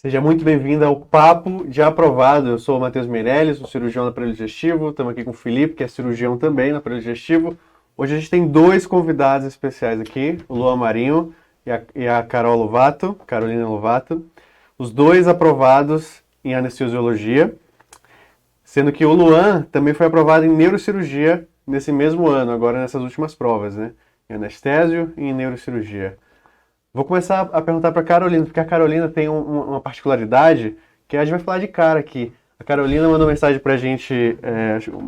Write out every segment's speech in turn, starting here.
Seja muito bem-vindo ao Papo de Aprovado. Eu sou o Matheus Meirelles, sou cirurgião do aparelho digestivo. Estamos aqui com o Felipe, que é cirurgião também no aparelho digestivo. Hoje a gente tem dois convidados especiais aqui, o Luan Marinho e a Carolina Lovato. Os dois aprovados em anestesiologia, sendo que o Luan também foi aprovado em neurocirurgia nesse mesmo ano, agora nessas últimas provas, né? Em anestésio e em neurocirurgia. Vou começar a perguntar para a Carolina, porque a Carolina tem uma particularidade que a gente vai falar de cara aqui. A Carolina mandou mensagem para a gente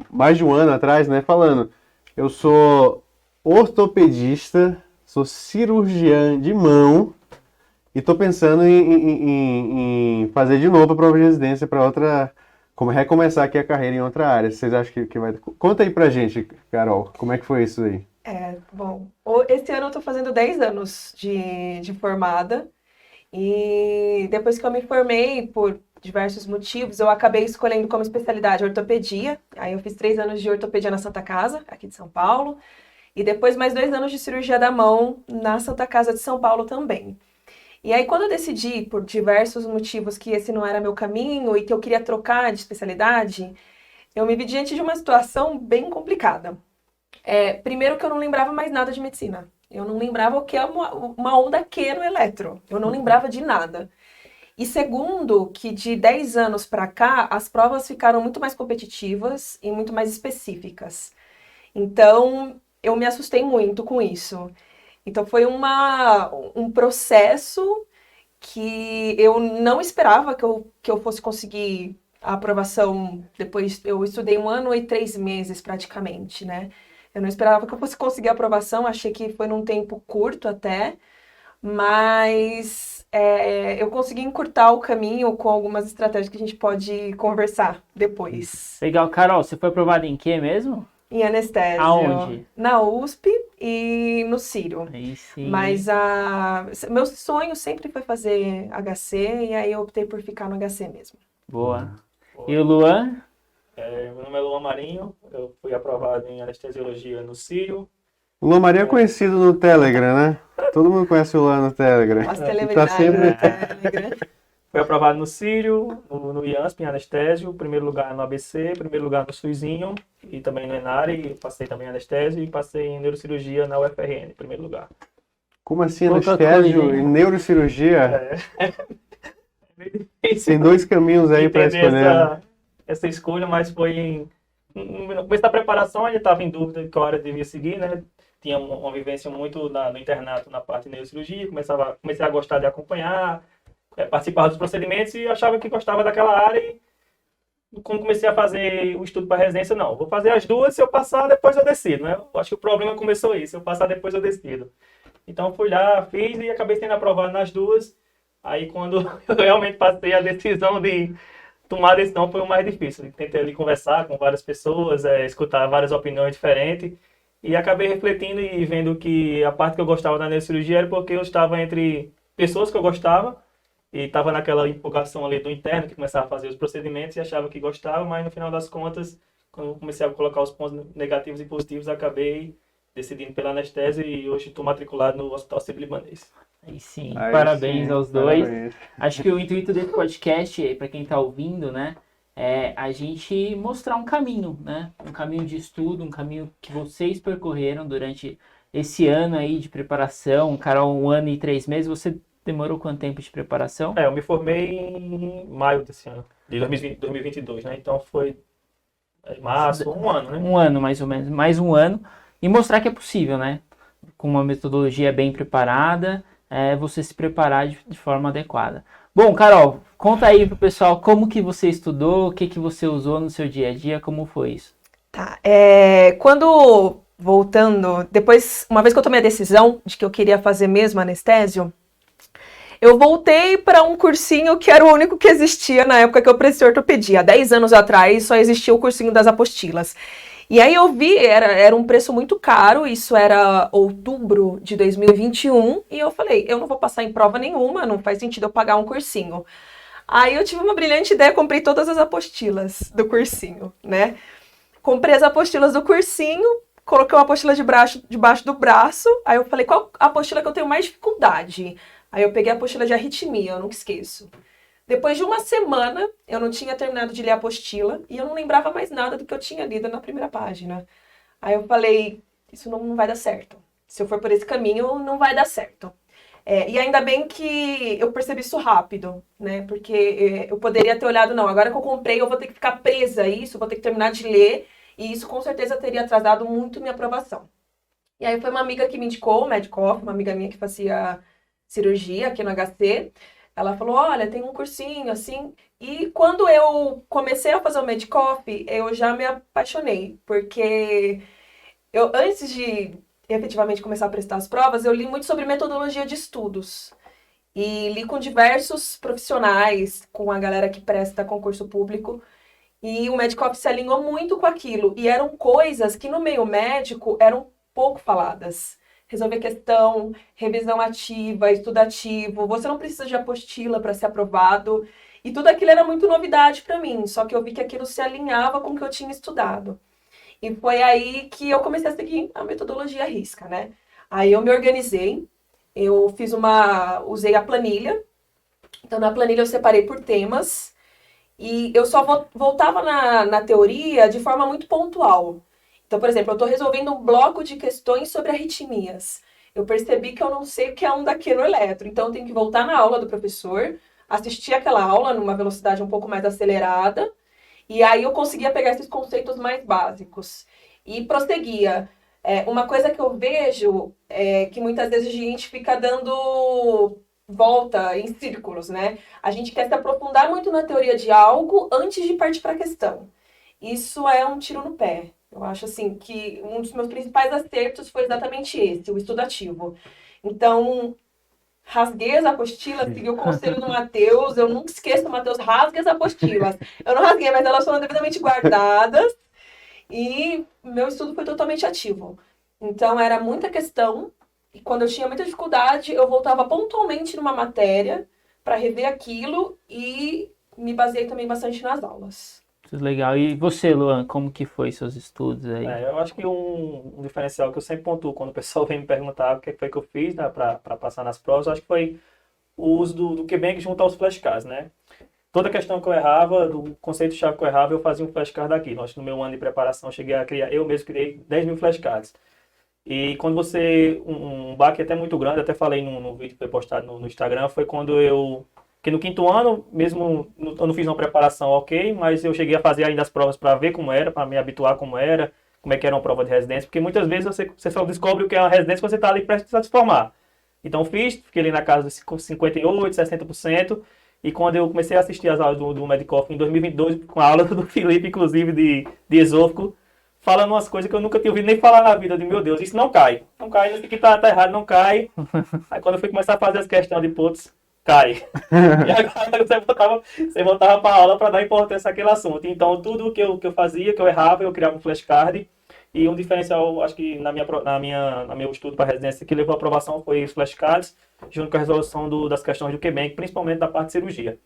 mais de um ano atrás, né, falando: eu sou ortopedista, sou cirurgiã de mão e estou pensando em fazer de novo a prova de residência para outra, como recomeçar aqui a carreira em outra área. Vocês acham que vai... Conta aí pra gente, Carol, como é que foi isso aí? Esse ano eu tô fazendo 10 anos de formada e depois que eu me formei, por diversos motivos, eu acabei escolhendo como especialidade ortopedia. Aí eu fiz 3 anos de ortopedia na Santa Casa, aqui de São Paulo, e depois mais 2 anos de cirurgia da mão na Santa Casa de São Paulo também. E aí quando eu decidi, por diversos motivos, que esse não era meu caminho e que eu queria trocar de especialidade, eu me vi diante de uma situação bem complicada. Primeiro que eu não lembrava mais nada de medicina. Eu não lembrava o que é uma onda Q no eletro. Eu não lembrava de nada. E segundo, que de 10 anos para cá, as provas ficaram muito mais competitivas e muito mais específicas. Então, eu me assustei muito com isso. Então, foi um processo que eu não esperava que eu fosse conseguir a aprovação. Depois, eu estudei 1 ano e 3 meses praticamente, né? Eu não esperava que eu fosse conseguir a aprovação, achei que foi num tempo curto até, mas eu consegui encurtar o caminho com algumas estratégias que a gente pode conversar depois. Legal, Carol, você foi aprovada em quê mesmo? Em anestésio. Aonde? Na USP e no Círio. Aí sim. Mas meu sonho sempre foi fazer HC, e aí eu optei por ficar no HC mesmo. Boa. E o Luan? Meu nome é Luan Marinho, eu fui aprovado em anestesiologia no Círio. O Luan Marinho é conhecido no Telegram, né? Todo mundo conhece o Luan no Telegram. As celebridades do Telegram. Fui aprovado no Círio, no IANSP, em anestésio, primeiro lugar no ABC, primeiro lugar no SUSinho e também no Enare, passei também em anestésio e passei em neurocirurgia na UFRN, primeiro lugar. Como assim, Pouca anestésio coisa, e hein? neurocirurgia? É Tem dois caminhos aí para entender escolher. essa escolha, mas foi no começo da preparação, eu estava em dúvida de qual área eu devia seguir, né? Tinha uma vivência muito no internato na parte de neurocirurgia, comecei a gostar de acompanhar, participar dos procedimentos e achava que gostava daquela área. E quando comecei a fazer o estudo para residência, não, vou fazer as duas, se eu passar, depois eu decido, né? Eu acho que o problema começou aí, se eu passar, depois eu decido. Então fui lá, fiz e acabei sendo aprovado nas duas. Aí quando eu realmente passei a decisão de tomar a decisão, foi o mais difícil. Tentei ali conversar com várias pessoas, escutar várias opiniões diferentes e acabei refletindo e vendo que a parte que eu gostava da neurocirurgia era porque eu estava entre pessoas que eu gostava e estava naquela empolgação ali do interno, que começava a fazer os procedimentos e achava que gostava, mas no final das contas, quando eu comecei a colocar os pontos negativos e positivos, acabei decidindo pela anestesia e hoje estou matriculado no Hospital Sírio-Libanês. Aí sim, Aí parabéns sim, aos dois. parabéns. Acho que o intuito desse podcast, para quem está ouvindo, né, é a gente mostrar um caminho, né? Um caminho de estudo, um caminho que vocês percorreram durante esse ano aí de preparação. Carol, 1 ano e 3 meses. Você demorou quanto tempo de preparação? Eu me formei em maio desse ano, de 2022, né? Então foi março, 1 ano, né? 1 ano, mais ou menos. Mais 1 ano. E mostrar que é possível, né? Com uma metodologia bem preparada, você se preparar de forma adequada. Bom, Carol, conta aí pro pessoal como que você estudou, o que que você usou no seu dia a dia, como foi isso? Tá, voltando, depois, uma vez que eu tomei a decisão de que eu queria fazer mesmo anestésio, eu voltei para um cursinho que era o único que existia na época que eu prestei ortopedia. Há 10 anos atrás só existia o cursinho das apostilas. E aí eu vi, era um preço muito caro, isso era outubro de 2021, e eu falei, eu não vou passar em prova nenhuma, não faz sentido eu pagar um cursinho. Aí eu tive uma brilhante ideia, comprei todas as apostilas do cursinho, né? Comprei as apostilas do cursinho, coloquei uma apostila debaixo do braço, aí eu falei, qual a apostila que eu tenho mais dificuldade? Aí eu peguei a apostila de arritmia, eu nunca esqueço. Depois de uma semana, eu não tinha terminado de ler a apostila e eu não lembrava mais nada do que eu tinha lido na primeira página. Aí eu falei, isso não vai dar certo. Se eu for por esse caminho, não vai dar certo. E ainda bem que eu percebi isso rápido, né? Porque eu poderia ter olhado, não, agora que eu comprei, eu vou ter que ficar presa a isso, vou ter que terminar de ler, e isso com certeza teria atrasado muito minha aprovação. E aí foi uma amiga que me indicou o Medcoff, uma amiga minha que fazia cirurgia aqui no HC. Ela falou, olha, tem um cursinho, assim. E quando eu comecei a fazer o Medcoff, eu já me apaixonei, porque eu, antes de efetivamente começar a prestar as provas, eu li muito sobre metodologia de estudos. E li com diversos profissionais, com a galera que presta concurso público. E o Medcoff se alinhou muito com aquilo. E eram coisas que no meio médico eram pouco faladas. Resolver questão, revisão ativa, estudo ativo. Você não precisa de apostila para ser aprovado. E tudo aquilo era muito novidade para mim. Só que eu vi que aquilo se alinhava com o que eu tinha estudado. E foi aí que eu comecei a seguir a metodologia à risca, né? Aí eu me organizei, eu usei a planilha. Então, na planilha eu separei por temas e eu só voltava na teoria de forma muito pontual. Então, por exemplo, eu estou resolvendo um bloco de questões sobre arritmias. Eu percebi que eu não sei o que é um daquenoeletro, então eu tenho que voltar na aula do professor, assistir aquela aula numa velocidade um pouco mais acelerada, e aí eu conseguia pegar esses conceitos mais básicos e prosseguia. Uma coisa que eu vejo é que muitas vezes a gente fica dando volta em círculos, né? A gente quer se aprofundar muito na teoria de algo antes de partir para a questão. Isso é um tiro no pé. Eu acho assim que um dos meus principais acertos foi exatamente esse, o estudo ativo. Então, rasguei as apostilas, segui o conselho do Matheus. Eu nunca esqueço, Matheus, rasgue as apostilas. Eu não rasguei, mas elas foram devidamente guardadas. E meu estudo foi totalmente ativo. Então, era muita questão. E quando eu tinha muita dificuldade, eu voltava pontualmente numa matéria para rever aquilo e me baseei também bastante nas aulas. Legal. E você, Luan, como que foi seus estudos aí? Eu acho que um diferencial que eu sempre pontuo quando o pessoal vem me perguntar o que foi que eu fiz, né, para passar nas provas, eu acho que foi o uso do QBank junto aos flashcards, né? Toda questão que eu errava, do conceito-chave que eu errava, eu fazia um flashcard aqui. Nós, no meu ano de preparação, eu mesmo criei 10 mil flashcards. E quando um baque até muito grande, até falei no vídeo que foi postado no Instagram, foi quando porque no quinto ano, mesmo eu não fiz uma preparação ok, mas eu cheguei a fazer ainda as provas para ver como era, para me habituar como é que era uma prova de residência, porque muitas vezes você só descobre o que é uma residência quando você está ali prestes a se formar. Então fiquei ali na casa dos 58%, 60%, e quando eu comecei a assistir as aulas do Medcoff em 2022, com a aula do Felipe, inclusive, de esôfago, falando umas coisas que eu nunca tinha ouvido nem falar na vida, de meu Deus, isso não cai, isso aqui tá errado, não cai. Aí quando eu fui começar a fazer as questões de putz, cai. E agora você voltava para a aula para dar importância àquele assunto. Então, tudo que eu fazia, que eu errava, eu criava um flashcard. E um diferencial, acho que no meu estudo para residência, que levou à aprovação foi os flashcards, junto com a resolução das questões do QBank, principalmente da parte de cirurgia.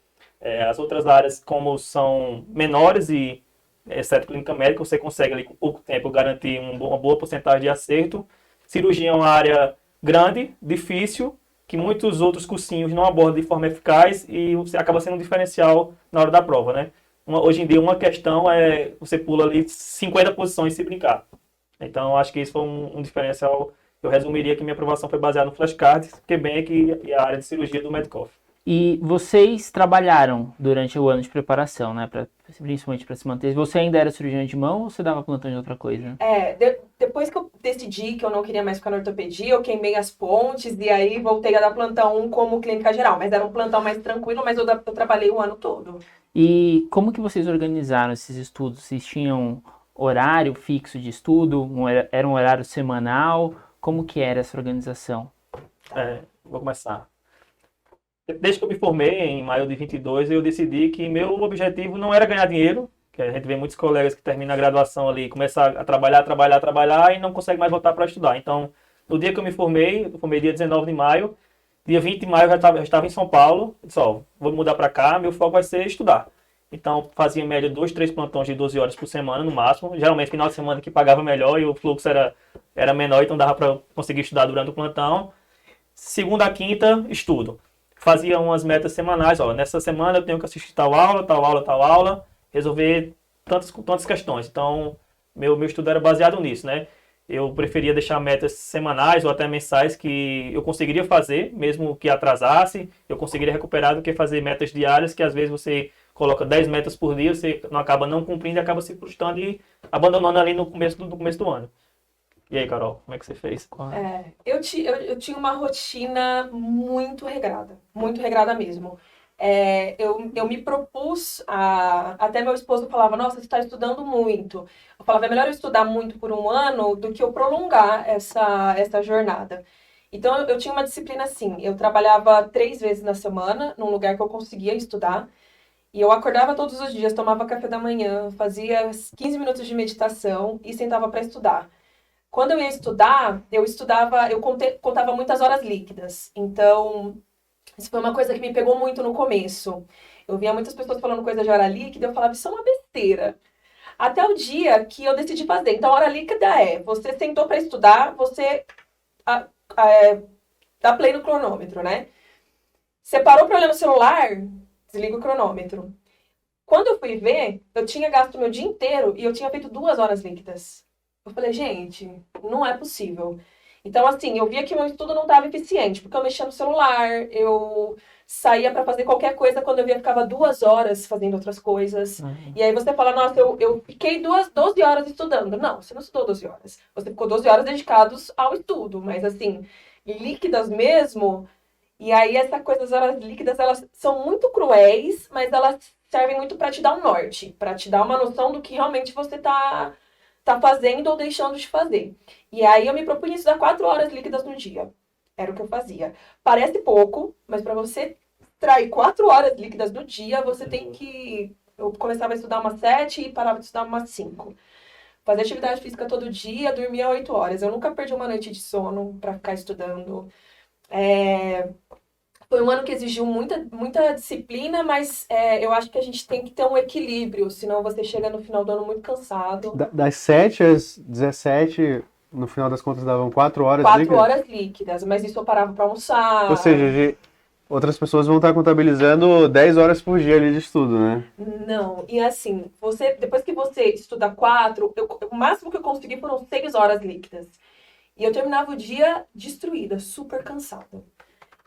As outras áreas, como são menores e exceto clínica médica, você consegue ali com pouco tempo garantir uma boa porcentagem de acerto. Cirurgia é uma área grande, difícil, que muitos outros cursinhos não abordam de forma eficaz e você acaba sendo um diferencial na hora da prova, né? Hoje em dia, uma questão você pula ali 50 posições se brincar. Então, acho que isso foi um diferencial. Eu resumiria que minha aprovação foi baseada no flashcards, QBank e a área de cirurgia do Medcoff. E vocês trabalharam durante o ano de preparação, né? Principalmente para se manter. Você ainda era cirurgião de mão ou você dava plantão de outra coisa? Depois que eu decidi que eu não queria mais ficar na ortopedia, eu queimei as pontes e aí voltei a dar plantão como clínica geral. Mas era um plantão mais tranquilo, mas eu trabalhei o ano todo. E como que vocês organizaram esses estudos? Vocês tinham horário fixo de estudo? Era um horário semanal? Como que era essa organização? Vou começar. Desde que eu me formei, em maio de 22, eu decidi que meu objetivo não era ganhar dinheiro, que a gente vê muitos colegas que terminam a graduação ali, começam a trabalhar e não conseguem mais voltar para estudar. Então, no dia que eu me formei dia 19 de maio, dia 20 de maio eu já estava em São Paulo, disse, vou mudar para cá, meu foco vai ser estudar. Então, fazia em média 2, 3 plantões de 12 horas por semana, no máximo. Geralmente, final de semana que pagava melhor e o fluxo era menor, então dava para conseguir estudar durante o plantão. Segunda a quinta, estudo. fazia umas metas semanais, ó, nessa semana eu tenho que assistir tal aula, tal aula, tal aula, resolver tantas questões. Então, meu estudo era baseado nisso, né? Eu preferia deixar metas semanais ou até mensais que eu conseguiria fazer, mesmo que atrasasse, eu conseguiria recuperar do que fazer metas diárias, que às vezes você coloca 10 metas por dia, você não acaba não cumprindo e acaba se frustrando e abandonando ali no começo do ano. E aí, Carol, como é que você fez? Eu tinha uma rotina muito regrada mesmo. Eu me propus até meu esposo falava, nossa, você está estudando muito. Eu falava, é melhor eu estudar muito por um ano do que eu prolongar essa jornada. Então, eu tinha uma disciplina assim, eu trabalhava 3 vezes na semana, num lugar que eu conseguia estudar, e eu acordava todos os dias, tomava café da manhã, fazia 15 minutos de meditação e sentava para estudar. Quando eu ia estudar, contava muitas horas líquidas. Então, isso foi uma coisa que me pegou muito no começo. Eu via muitas pessoas falando coisa de hora líquida, eu falava, isso é uma besteira. Até o dia que eu decidi fazer. Então, a hora líquida você sentou para estudar, você dá play no cronômetro, né? Você parou para olhar no celular, desliga o cronômetro. Quando eu fui ver, eu tinha gasto meu dia inteiro e eu tinha feito 2 horas líquidas. Eu falei, gente, não é possível. Então, assim, eu via que meu estudo não estava eficiente, porque eu mexia no celular, eu saía para fazer qualquer coisa, quando eu via, ficava 2 horas fazendo outras coisas. E aí você fala, nossa, eu fiquei 12 horas estudando. Não, você não estudou 12 horas. Você ficou 12 horas dedicados ao estudo, mas assim, líquidas mesmo. E aí essa coisa das horas líquidas, elas são muito cruéis, mas elas servem muito para te dar um norte, para te dar uma noção do que realmente você tá fazendo ou deixando de fazer. E aí eu me propunha estudar 4 horas líquidas no dia. Era o que eu fazia. Parece pouco, mas para você extrair 4 horas líquidas no dia, você tem que... Eu começava a estudar umas 7 e parava de estudar umas 5. Fazer atividade física todo dia, dormia 8 horas. Eu nunca perdi uma noite de sono para ficar estudando. Foi um ano que exigiu muita disciplina, mas eu acho que a gente tem que ter um equilíbrio, senão você chega no final do ano muito cansado. Das 7 às 17, no final das contas, davam 4 horas 4 líquidas? horas líquidas, mas isso eu parava para almoçar. Ou seja, outras pessoas vão estar contabilizando 10 horas por dia ali de estudo, né? Não, e assim, depois que você estuda 4, o máximo que eu consegui foram 6 horas líquidas. E eu terminava o dia destruída, super cansada.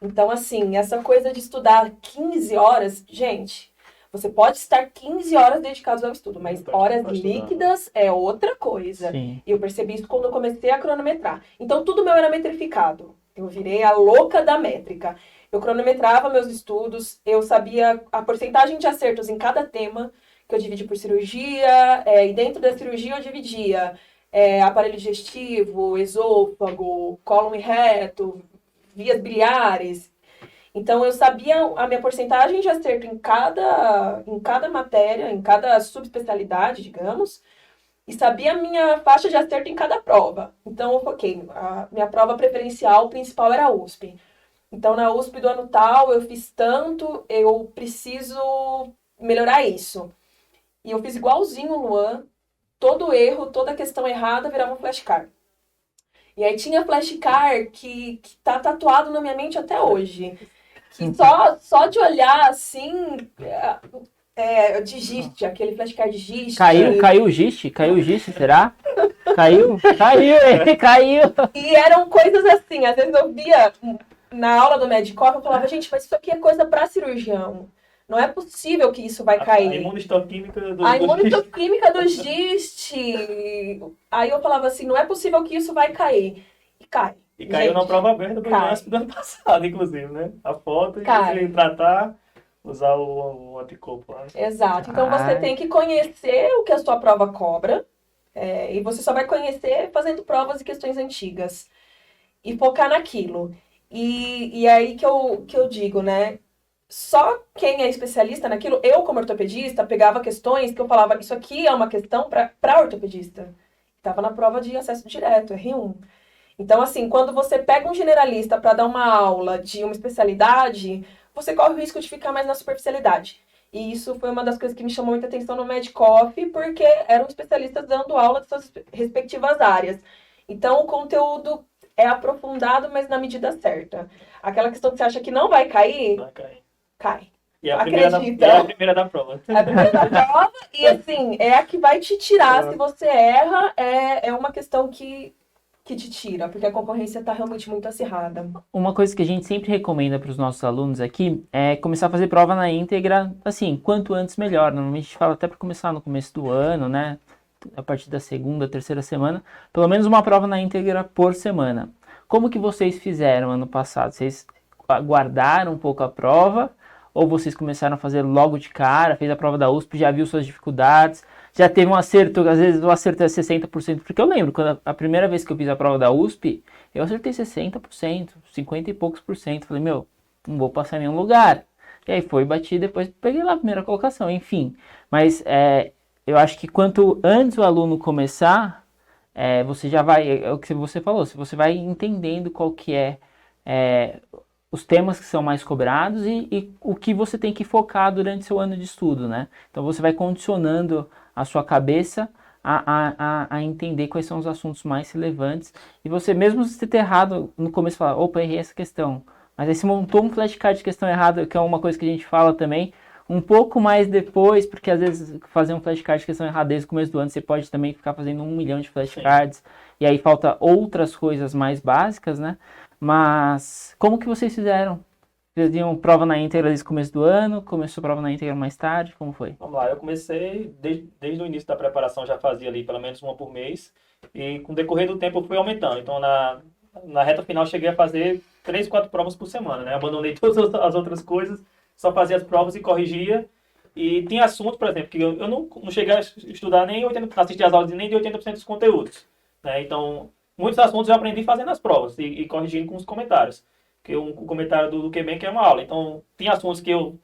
Então, assim, essa coisa de estudar 15 horas, gente, você pode estar 15 horas dedicados ao estudo, mas horas líquidas é outra coisa. Sim. E eu percebi isso quando eu comecei a cronometrar. Então, tudo meu era metrificado. Eu virei a louca da métrica. Eu cronometrava meus estudos, eu sabia a porcentagem de acertos em cada tema, que eu dividi por cirurgia, e dentro da cirurgia eu dividia aparelho digestivo, esôfago, cólon reto, vias biliares. Então, eu sabia a minha porcentagem de acerto em cada matéria, em cada subespecialidade, digamos, e sabia a minha faixa de acerto em cada prova. Então, eu foquei. A minha prova preferencial principal era a USP. Então, na USP do ano tal, eu fiz tanto, eu preciso melhorar isso. E eu fiz igualzinho o Luan, todo erro, toda questão errada virava um flashcard. E aí tinha flashcard que tá tatuado na minha mente até hoje. Que só de olhar assim, de giste, aquele flashcard de giste. Caiu o giste? Caiu o giste, será? Caiu? Caiu! E eram coisas assim, às vezes eu via na aula do Medicop, eu falava, gente, mas isso aqui é coisa para cirurgião. Não é possível que isso vai cair. A imunistoquímica do GIST. Aí eu falava assim, não é possível que isso vai cair. E cai. E caiu, gente, na prova aberta do INASP do ano passado, inclusive, né? A foto, e você tratar, usar o anticorpo lá. Exato. Então você tem que conhecer o que a sua prova cobra. E você só vai conhecer fazendo provas e questões antigas. E focar naquilo. E aí que eu digo, né? Só quem é especialista naquilo, eu como ortopedista, pegava questões que eu falava, isso aqui é uma questão para ortopedista. Estava na prova de acesso direto, R1. Então, assim, quando você pega um generalista para dar uma aula de uma especialidade, você corre o risco de ficar mais na superficialidade. E isso foi uma das coisas que me chamou muita atenção no Medcoff, porque eram especialistas dando aula de suas respectivas áreas. Então, o conteúdo é aprofundado, mas na medida certa. Aquela questão que você acha que não vai cair, Vai cair. cai. E é a primeira Acredita. é a primeira da prova. É a primeira da prova e, assim, é a que vai te tirar. Se você erra, é uma questão que te tira, porque a concorrência tá realmente muito acirrada. Uma coisa que a gente sempre recomenda para os nossos alunos aqui é começar a fazer prova na íntegra, assim, quanto antes melhor. Normalmente a gente fala até para começar no começo do ano, né? A partir da segunda, terceira semana, pelo menos uma prova na íntegra por semana. Como que vocês fizeram ano passado? Vocês aguardaram um pouco a prova ou vocês começaram a fazer logo de cara, fez a prova da USP, já viu suas dificuldades, já teve um acerto, às vezes o acerto é 60%, porque eu lembro, quando a primeira vez que eu fiz a prova da USP, eu acertei 60%, 50 e poucos por cento, falei, meu, não vou passar em nenhum lugar. E aí foi, bati, depois peguei lá a primeira colocação, enfim. Mas eu acho que quanto antes o aluno começar, você já vai, é o que você falou, se você vai entendendo qual que é os temas que são mais cobrados e o que você tem que focar durante seu ano de estudo, né? Então você vai condicionando a sua cabeça a entender quais são os assuntos mais relevantes. E você, mesmo se ter errado no começo, falar, opa, errei essa questão. Mas aí você montou um flashcard de questão errada, que é uma coisa que a gente fala também, um pouco mais depois, porque às vezes fazer um flashcard de questão errada desde o começo do ano, você pode também ficar fazendo 1 milhão de flashcards. Sim. E aí falta outras coisas mais básicas, né? Mas como que vocês fizeram? Vocês faziam prova na íntegra desde o começo do ano? Começou a prova na íntegra mais tarde? Como foi? Vamos lá, eu comecei desde o início da preparação, já fazia ali pelo menos uma por mês. E com o decorrer do tempo eu fui aumentando. Então na reta final cheguei a fazer 3, 4 provas por semana, né? Abandonei todas as outras coisas, só fazia as provas e corrigia. E tinha assunto, por exemplo, que eu não cheguei a estudar nem 80%, assistir as aulas nem de 80% dos conteúdos, né? Então, muitos assuntos eu aprendi fazendo as provas e corrigindo com os comentários. Porque o comentário do QBank que é uma aula. Então, tinha assuntos que eu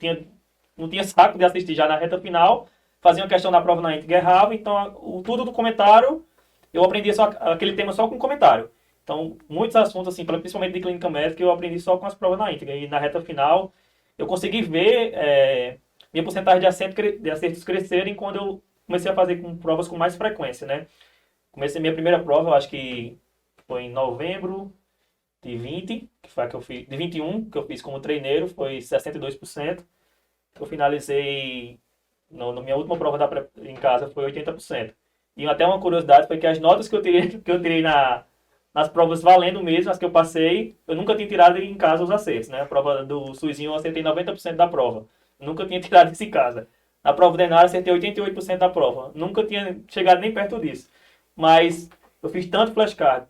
não tinha saco de assistir já na reta final, fazia uma questão na prova na íntegra, errava. Então, tudo do comentário, eu aprendia só aquele tema só com comentário. Então, muitos assuntos, assim, principalmente de clínica médica, eu aprendi só com as provas na íntegra. E na reta final, eu consegui ver minha porcentagem de acertos crescerem quando eu comecei a fazer provas com mais frequência, né? Comecei minha primeira prova, eu acho que foi em novembro de 20, que foi a que eu fiz, de 21, que eu fiz como treineiro, foi 62%. Eu finalizei, na minha última prova em casa, foi 80%. E até uma curiosidade foi que as notas que eu tirei nas provas valendo mesmo, as que eu passei, eu nunca tinha tirado em casa os acertos, né? A prova do SUSinho eu acertei 90% da prova. Nunca tinha tirado isso em casa. Na prova da Enara, acertei 88% da prova. Nunca tinha chegado nem perto disso. Mas eu fiz tanto flashcard,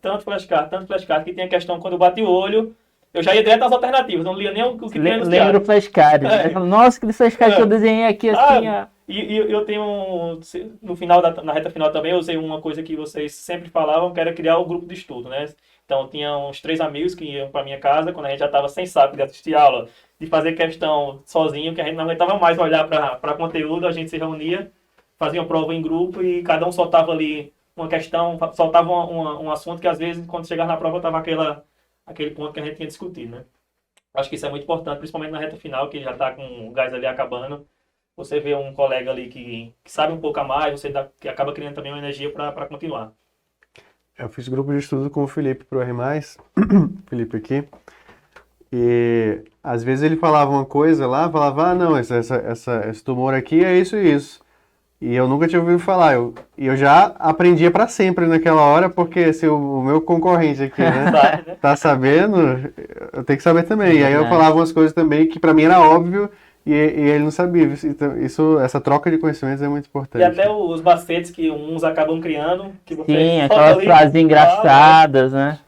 que tinha questão, quando eu bati o olho, eu já ia direto às alternativas, não lia nem o que tinha anunciado. Lembra o flashcard, né? Nossa, que flashcard que eu desenhei aqui assim, ó. E eu tenho, no final, na reta final também, eu usei uma coisa que vocês sempre falavam, que era criar o grupo de estudo, né? Então, tinha uns 3 amigos que iam para minha casa, quando a gente já estava sem saco de assistir aula, de fazer questão sozinho, que a gente não aguentava mais olhar para conteúdo, a gente se reunia, fazia uma prova em grupo e cada um soltava ali uma questão, soltava um assunto que às vezes, quando chegava na prova, estava aquele ponto que a gente tinha discutido, né? Acho que isso é muito importante, principalmente na reta final, que já está com o gás ali acabando. Você vê um colega ali que sabe um pouco a mais, que acaba criando também uma energia para continuar. Eu fiz grupo de estudo com o Felipe pro R+, Felipe aqui, e às vezes ele falava uma coisa lá, falava, não, esse tumor aqui é isso e isso. E eu nunca tinha ouvido falar, e eu já aprendia para sempre naquela hora, porque se o meu concorrente aqui, né, tá sabendo, eu tenho que saber também. E aí eu falava umas coisas também que para mim era óbvio, e ele não sabia. Então, essa troca de conhecimentos é muito importante. E até os macetes que uns acabam criando, que você sim, aquelas frases engraçadas, né?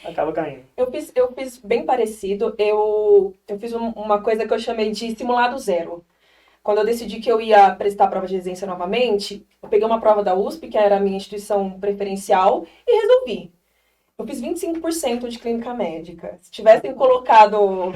Acaba caindo. Eu fiz bem parecido. Eu fiz uma coisa que eu chamei de simulado zero. Quando eu decidi que eu ia prestar a prova de residência novamente, eu peguei uma prova da USP, que era a minha instituição preferencial, e resolvi. Eu fiz 25% de clínica médica. Se tivessem colocado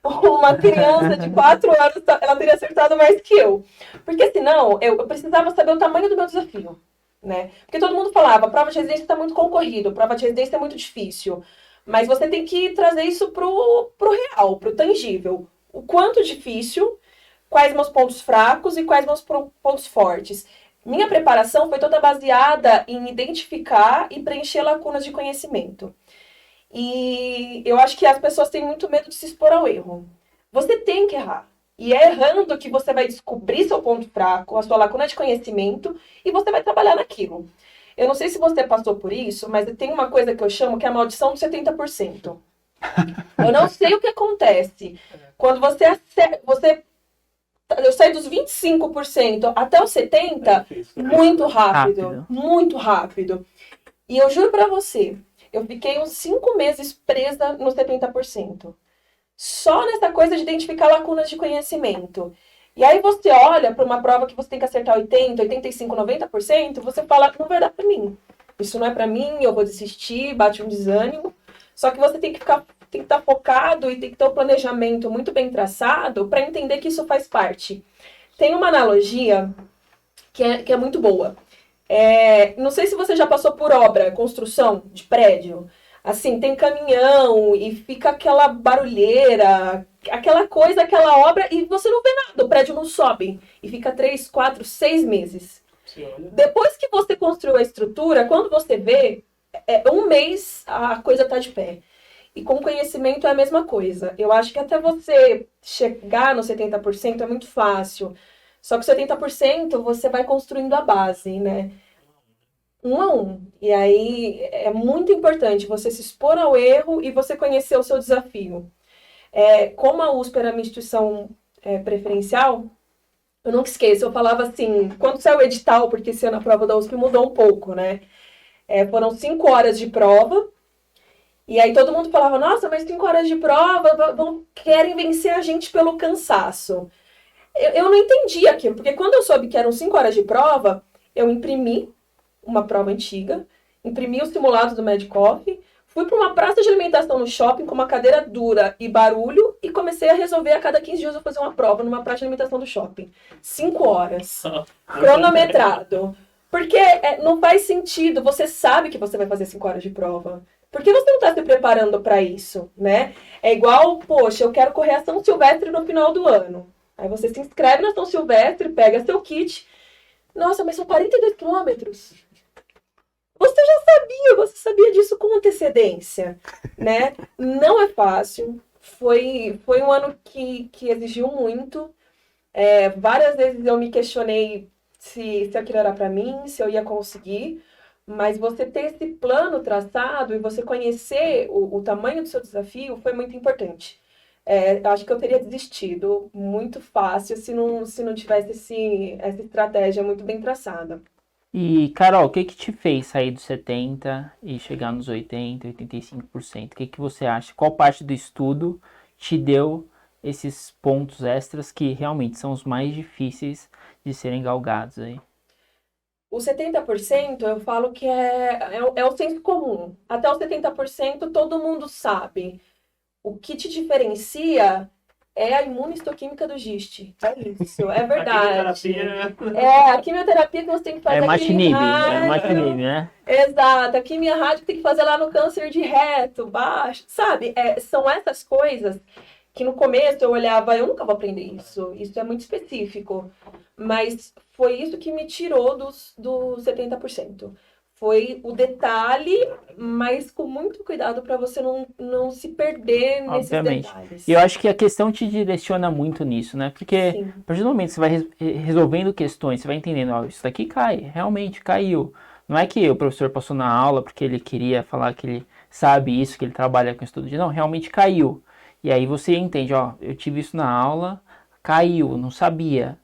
uma criança de 4 anos, ela teria acertado mais que eu. Porque senão, eu precisava saber o tamanho do meu desafio, né? Porque todo mundo falava, a prova de residência está muito concorrido, a prova de residência é muito difícil. Mas você tem que trazer isso pro real, pro tangível. O quanto difícil, quais meus pontos fracos e quais meus pontos fortes. Minha preparação foi toda baseada em identificar e preencher lacunas de conhecimento. E eu acho que as pessoas têm muito medo de se expor ao erro. Você tem que errar. E é errando que você vai descobrir seu ponto fraco, a sua lacuna de conhecimento, e você vai trabalhar naquilo. Eu não sei se você passou por isso, mas tem uma coisa que eu chamo que é a maldição dos 70%. Eu não sei o que acontece. Quando eu saio dos 25% até os 70%, muito rápido. Muito rápido. E eu juro pra você, eu fiquei uns 5 meses presa nos 70%. Só nessa coisa de identificar lacunas de conhecimento. E aí você olha para uma prova que você tem que acertar 80, 85, 90%, você fala, não vai dar para mim. Isso não é para mim, eu vou desistir, bate um desânimo. Só que você tem que estar focado e tem que ter um planejamento muito bem traçado para entender que isso faz parte. Tem uma analogia que é muito boa. Não sei se você já passou por obra, construção de prédio. Assim, tem caminhão e fica aquela barulheira, aquela coisa, aquela obra, e você não vê nada, o prédio não sobe. E fica 3, 4, 6 meses. Depois que você construiu a estrutura, quando você vê, um mês a coisa tá de pé. E com conhecimento é a mesma coisa. Eu acho que até você chegar no 70% é muito fácil. Só que 70% você vai construindo a base, né? 1 a 1. E aí é muito importante você se expor ao erro e você conhecer o seu desafio. Como a USP era minha instituição preferencial, eu nunca esqueço, eu falava assim, quando saiu o edital, porque esse ano a prova da USP mudou um pouco, né? Foram 5 horas de prova, e aí todo mundo falava, nossa, mas 5 horas de prova, querem vencer a gente pelo cansaço. Eu não entendi aquilo, porque quando eu soube que eram 5 horas de prova, eu imprimi uma prova antiga, imprimi o simulado do Medcoff, fui para uma praça de alimentação no shopping com uma cadeira dura e barulho e comecei a resolver a cada 15 dias eu fazer uma prova numa praça de alimentação do shopping. 5 horas. Cronometrado. Porque não faz sentido, você sabe que você vai fazer 5 horas de prova. Por que você não está se preparando para isso, né? É igual, poxa, eu quero correr a São Silvestre no final do ano. Aí você se inscreve na São Silvestre, pega seu kit. Nossa, mas são 42 quilômetros. Você sabia disso com antecedência, né? Não é fácil. Foi um ano que exigiu muito. Várias vezes eu me questionei se aquilo era para mim, se eu ia conseguir. Mas você ter esse plano traçado e você conhecer o tamanho do seu desafio foi muito importante. Acho que eu teria desistido muito fácil se não tivesse essa estratégia muito bem traçada. E, Carol, o que te fez sair dos 70% e chegar nos 80%, 85%? O que você acha? Qual parte do estudo te deu esses pontos extras que realmente são os mais difíceis de serem galgados aí? O 70% eu falo que é o senso comum. Até os 70% todo mundo sabe. O que te diferencia é a imunistoquímica do GIST. É isso, é verdade. A quimioterapia que você tem que fazer. Imatinib, né? Exato, a quimio rádio que tem que fazer lá no câncer de reto, baixo, sabe? São essas coisas que no começo eu olhava, eu nunca vou aprender isso é muito específico. Mas foi isso que me tirou dos 70%. Foi o detalhe, mas com muito cuidado para você não se perder nesses detalhes. E eu acho que a questão te direciona muito nisso, né? Porque Sim. a partir do momento que você vai resolvendo questões, você vai entendendo, ó, isso daqui cai, realmente caiu. Não é que o professor passou na aula porque ele queria falar que ele sabe isso, que ele trabalha com estudo. Não, realmente caiu. E aí você entende, ó, eu tive isso na aula, caiu, não sabia.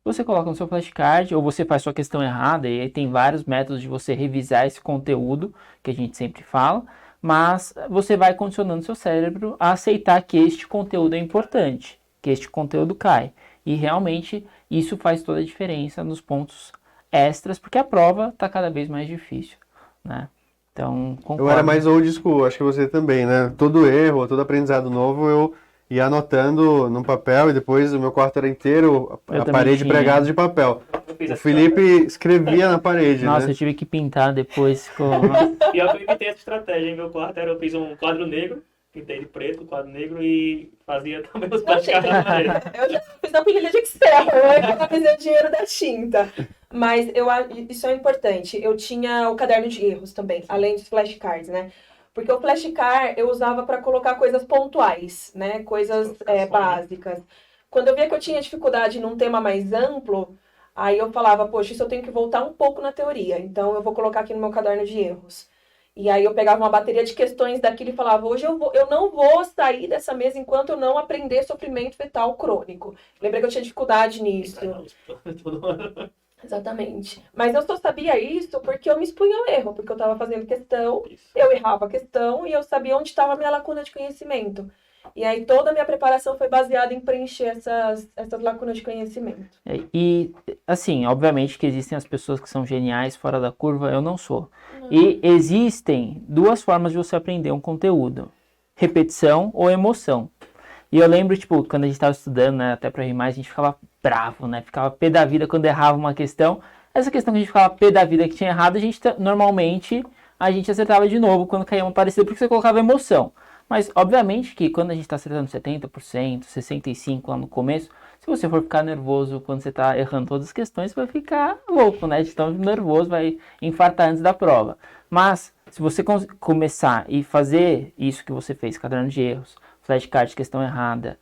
Você coloca no seu flashcard ou você faz sua questão errada, e aí tem vários métodos de você revisar esse conteúdo que a gente sempre fala, mas você vai condicionando seu cérebro a aceitar que este conteúdo é importante, que este conteúdo cai. E realmente isso faz toda a diferença nos pontos extras, porque a prova está cada vez mais difícil, né? Então, concordo. Eu era mais old school, acho que você também, né? Todo erro, todo aprendizado novo, eu ia anotando num papel e depois o meu quarto era inteiro a parede pregada de papel. O Felipe escrevia na parede, Nossa, né? eu tive que pintar depois. E eu imitei essa estratégia em meu quarto. Eu fiz um quadro negro, pintei de preto, um quadro negro e fazia também os flashcards de maneira. Eu já fiz na planilha de Excel, eu economizei o dinheiro da tinta. Mas isso é importante. Eu tinha o caderno de erros também, além dos flashcards, né? Porque o flashcard eu usava para colocar coisas pontuais, né? Coisas básicas. Quando eu via que eu tinha dificuldade num tema mais amplo, aí eu falava, poxa, isso eu tenho que voltar um pouco na teoria. Então eu vou colocar aqui no meu caderno de erros. E aí eu pegava uma bateria de questões daquilo e falava, hoje eu não vou sair dessa mesa enquanto eu não aprender sofrimento fetal crônico. Lembrei que eu tinha dificuldade nisso. Exatamente. Mas eu só sabia isso porque eu me expunha ao erro, porque eu estava fazendo questão, eu errava a questão e eu sabia onde estava a minha lacuna de conhecimento. E aí toda a minha preparação foi baseada em preencher essas lacunas de conhecimento. E, assim, obviamente que existem as pessoas que são geniais fora da curva, eu não sou. E existem duas formas de você aprender um conteúdo: repetição ou emoção. E eu lembro, tipo, quando a gente estava estudando, né, até para rimar, a gente ficava bravo, né? Ficava pé da vida quando errava uma questão. Essa questão que a gente ficava pé da vida que tinha errado, normalmente a gente acertava de novo quando caía uma parecida, porque você colocava emoção. Mas, obviamente, que quando a gente está acertando 70%, 65% lá no começo, se você for ficar nervoso quando você está errando todas as questões, você vai ficar louco, né? De tão nervoso, vai infartar antes da prova. Mas, se você começar e fazer isso que você fez, caderno de erros, flashcard de questão errada,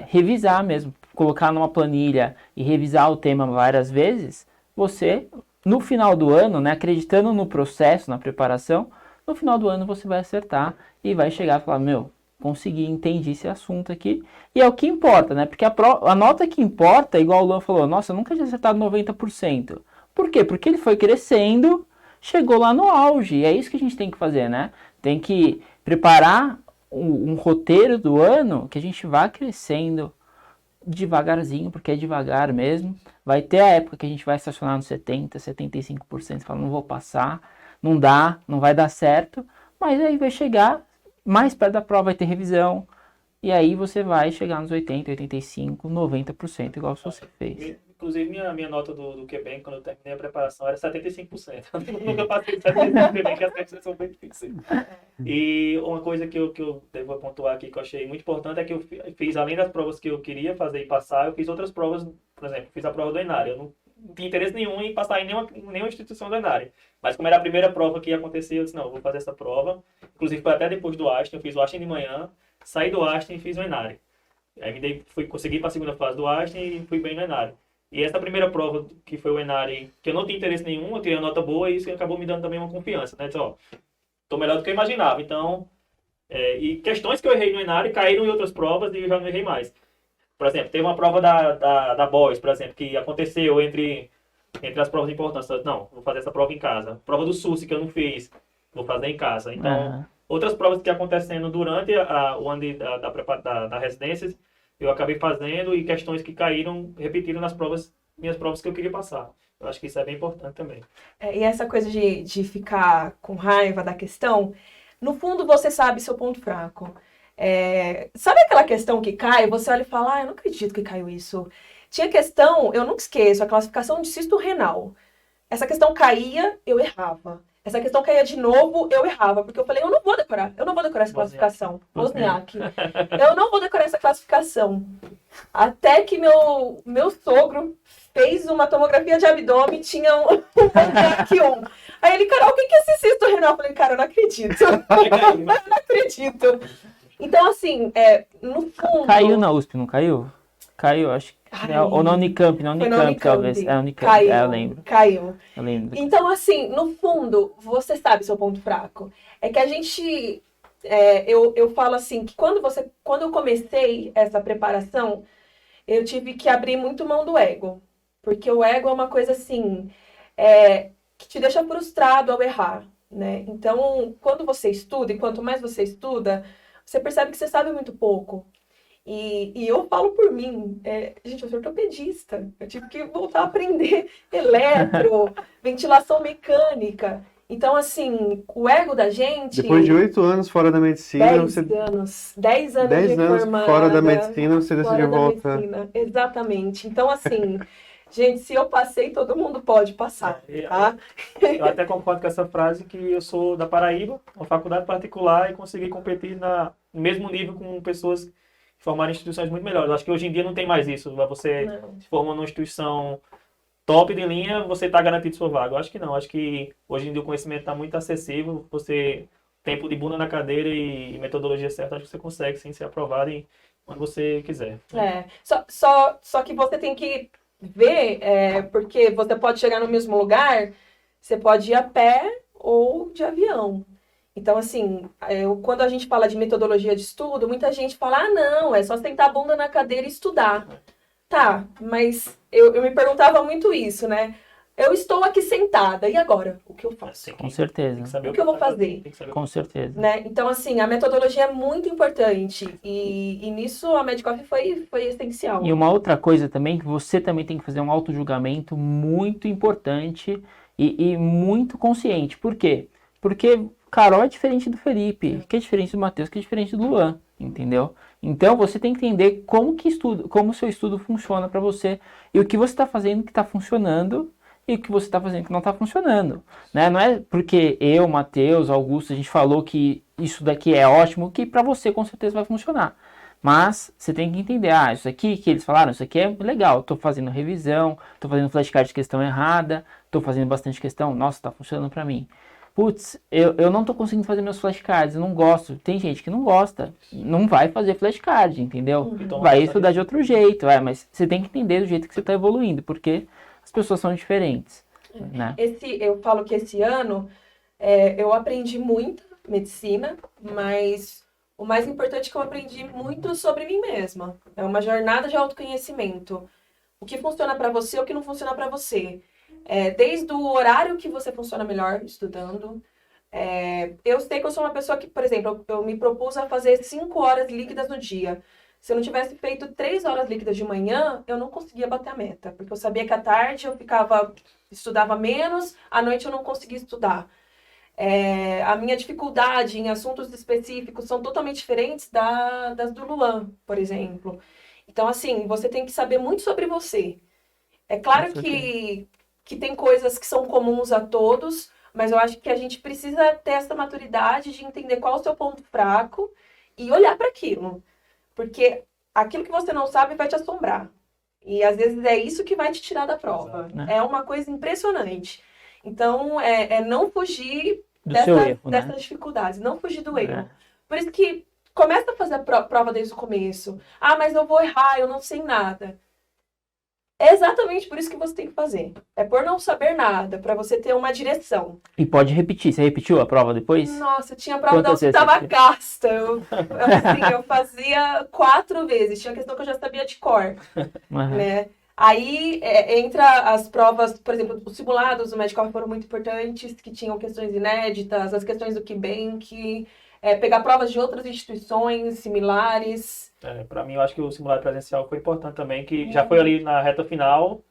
revisar mesmo, colocar numa planilha e revisar o tema várias vezes, você, no final do ano, né, acreditando no processo, na preparação, no final do ano você vai acertar e vai chegar e falar, meu, consegui, entendi esse assunto aqui. E é o que importa, né? Porque a nota que importa, igual o Luan falou, nossa, eu nunca tinha acertado 90%. Por quê? Porque ele foi crescendo, chegou lá no auge. E é isso que a gente tem que fazer, né? Tem que preparar um roteiro do ano que a gente vá crescendo devagarzinho, porque é devagar mesmo. Vai ter a época que a gente vai estacionar nos 70%, 75%, fala, não vou passar, não dá, não vai dar certo, mas aí vai chegar mais perto da prova, vai ter revisão, e aí você vai chegar nos 80%, 85%, 90%, igual se você fez. Inclusive, minha nota do QBank, quando eu terminei a preparação, era 75%. Eu nunca passei de 75%, QBank, que as questões são bem difíceis. E uma coisa que eu devo pontuar aqui, que eu achei muito importante, é que eu fiz, além das provas que eu queria fazer e passar, eu fiz outras provas, por exemplo, fiz a prova do Enário. Eu não tinha interesse nenhum em passar em nenhuma instituição do Enário. Mas como era a primeira prova que ia acontecer, eu disse, não, eu vou fazer essa prova. Inclusive, foi até depois do Einstein, eu fiz o Einstein de manhã, saí do Einstein e fiz o Enário. Aí consegui para a segunda fase do Einstein e fui bem no Enário. E essa primeira prova, que foi o Enário, que eu não tinha interesse nenhum, eu tirei uma nota boa e isso acabou me dando também uma confiança, né? Disse, ó, tô melhor do que eu imaginava. Então, e questões que eu errei no Enário caíram em outras provas e eu já não errei mais. Por exemplo, teve uma prova da BOIS, por exemplo, que aconteceu entre as provas importantes. Não, vou fazer essa prova em casa. Prova do SUSE que eu não fiz, vou fazer em casa. Então, outras provas que acontecendo durante o ano da residência, eu acabei fazendo e questões que caíram, repetiram nas minhas provas que eu queria passar. Eu acho que isso é bem importante também. E essa coisa de ficar com raiva da questão, no fundo você sabe seu ponto fraco. Sabe aquela questão que cai, você olha e fala, eu não acredito que caiu isso. Tinha questão, eu nunca esqueço, a classificação de cisto renal. Essa questão caía, eu errava. Essa questão caía de novo, eu errava, porque eu falei, eu não vou decorar essa classificação. Wozniak. Eu não vou decorar essa classificação. Até que meu sogro fez uma tomografia de abdômen, tinha um Wozniak 1. Aí ele, Carol, o que é esse cisto renal? Eu falei, cara, eu não acredito. Eu não acredito. Então, assim, no fundo... Caiu na USP, não caiu? Caiu, acho que... Ou na Unicamp, talvez. Unicamp, caiu, eu lembro. Caiu. Eu lembro. Então, assim, no fundo, você sabe seu ponto fraco. É que a gente... eu falo assim, que quando eu comecei essa preparação, eu tive que abrir muito mão do ego. Porque o ego é uma coisa, assim, que te deixa frustrado ao errar, né? Então, quando você estuda, e quanto mais você estuda, você percebe que você sabe muito pouco. E eu falo por mim, gente, eu sou ortopedista, eu tive que voltar a aprender eletro, ventilação mecânica. Então, assim, o ego da gente... Depois de 8 anos fora da medicina... 10 anos de formada, fora da medicina, você decidiu voltar. Exatamente. Então, assim, gente, se eu passei, todo mundo pode passar, tá? Eu até concordo com essa frase, que eu sou da Paraíba, uma faculdade particular, e consegui competir no mesmo nível com pessoas que formaram instituições muito melhores. Eu acho que hoje em dia não tem mais isso. Você se forma numa instituição top de linha, você está garantido sua vaga. Eu acho que não. Eu acho que hoje em dia o conhecimento está muito acessível. Você tempo de bunda na cadeira e metodologia certa, acho que você consegue sim ser aprovado em quando você quiser. Só que você tem que ver, porque você pode chegar no mesmo lugar, você pode ir a pé ou de avião. Então, assim, quando a gente fala de metodologia de estudo, muita gente fala, não, é só sentar a bunda na cadeira e estudar. Tá, mas eu me perguntava muito isso, né? Eu estou aqui sentada, e agora? O que eu faço? Com certeza. O que eu vou fazer? Com certeza. Né? Então, assim, a metodologia é muito importante e nisso a Medcoff foi essencial. E uma outra coisa também, que você também tem que fazer um autojulgamento muito importante e muito consciente. Por quê? Porque Carol é diferente do Felipe, que é diferente do Matheus, que é diferente do Luan, entendeu? Então você tem que entender como o seu estudo funciona para você e o que você está fazendo que está funcionando e o que você está fazendo que não está funcionando, né? Não é porque eu, Matheus, Augusto, a gente falou que isso daqui é ótimo, que para você com certeza vai funcionar. Mas você tem que entender, isso aqui que eles falaram, isso aqui é legal, estou fazendo revisão, estou fazendo flashcard de questão errada, estou fazendo bastante questão, nossa, está funcionando para mim. Putz, eu não estou conseguindo fazer meus flashcards, eu não gosto. Tem gente que não gosta, não vai fazer flashcard, entendeu? Então, Vai estudar de outro jeito, mas você tem que entender do jeito que você está evoluindo, porque as pessoas são diferentes, né? Eu falo que esse ano eu aprendi muito medicina, mas o mais importante é que eu aprendi muito sobre mim mesma. É uma jornada de autoconhecimento. O que funciona para você, o que não funciona para você. Desde o horário que você funciona melhor estudando. Eu sei que eu sou uma pessoa que, por exemplo, eu me propus a fazer 5 horas líquidas no dia. Se eu não tivesse feito 3 horas líquidas de manhã, eu não conseguia bater a meta. Porque eu sabia que à tarde eu estudava menos, à noite eu não conseguia estudar. A minha dificuldade em assuntos específicos são totalmente diferentes das do Luan, por exemplo. Então, assim, você tem que saber muito sobre você. É claro que tem coisas que são comuns a todos, mas eu acho que a gente precisa ter essa maturidade de entender qual é o seu ponto fraco e olhar para aquilo. Porque aquilo que você não sabe vai te assombrar. E às vezes é isso que vai te tirar da prova. Exato, né? É uma coisa impressionante. Então, não fugir seu erro, né? dessas dificuldades, não fugir do erro. Por isso que começa a fazer a prova desde o começo. Mas eu vou errar, eu não sei nada. É exatamente por isso que você tem que fazer. É por não saber nada, para você ter uma direção. E pode repetir. Você repetiu a prova depois? Nossa, tinha a prova da Quantas vezes estava você gasta. Eu fazia 4 vezes. Tinha questão que eu já sabia de cor, né? Aí entra as provas, por exemplo, os simulados do Medcoff foram muito importantes, que tinham questões inéditas, as questões do KeyBank, pegar provas de outras instituições similares. Para mim, eu acho que o simulado presencial foi importante também, que já foi ali na reta final.